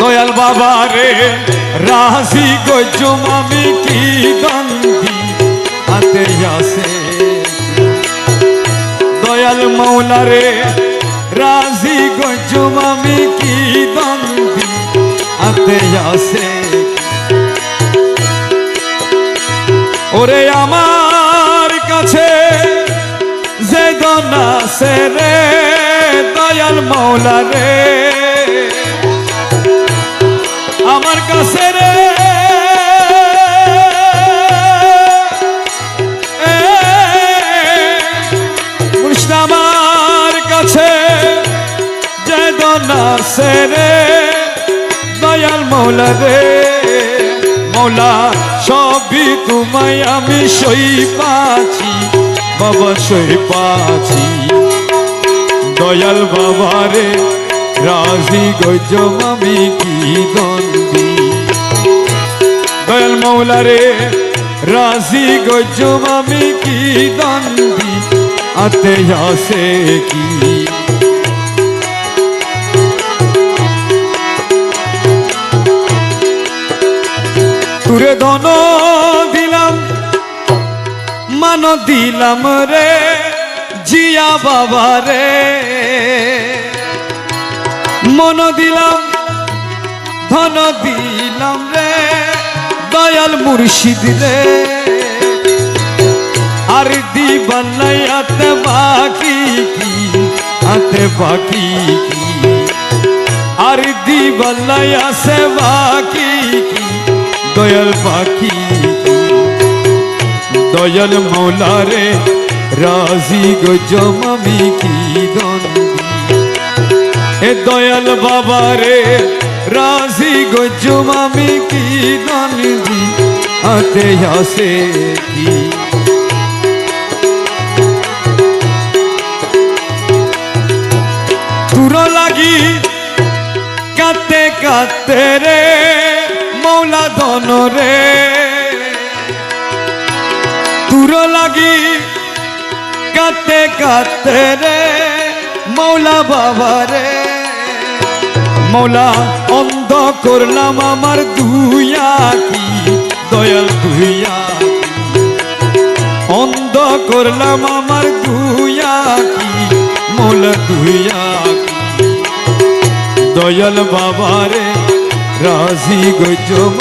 দয়াল বাবা রে রাজি গজম আমি কি দন্দি হাতে আসে দয়াল মৌলা রে রাজি গজম আমি কি দন্দি হাতে আসে ওরে আমার কাছে যে দন আছে রে দয়াল মৌলা রে আমার কাছে রে মুর্শিদ আমার কাছে যে দন আছে রে দয়াল মৌলা রে মৌলা সবই তোমায় আমি সই পাচ্ছি বাবা সই পাচ্ছি দয়াল বাবা রে রাজি গজম আমি কি দন্দি দয়াল মৌলা রে রাজি গজম আমি কি দন্দি আতে আসে কি তুরে ধন দিলাম মান দিলাম রে জিয়া বাবা রে মন দিলাম ধন দিলাম রে দয়াল মুর্শিদ রে আর দিবালাই আতে বাকি কি আতে বাকি কি আর দিবালাই আসে বাকি কি দয়াল বাকি দয়াল মৌলা রে রাজি গজম আমি কি দন্দি এ দয়াল বাবা রে রাজি গজম আমি কি দন্দি আতে আসে কি তুর লাগি কাতে কাতে রে মৌলা ধন রে তুর লাগি কাতে কাতে রে মৌলা বাবা রে মৌলা অন্ধ করলাম আমার দুইয়া কি দয়াল দুইয়া অন্ধ করলাম আমার দুইয়া কি মৌলা দুইয়া কি দয়াল বাবা রে রাজি গজম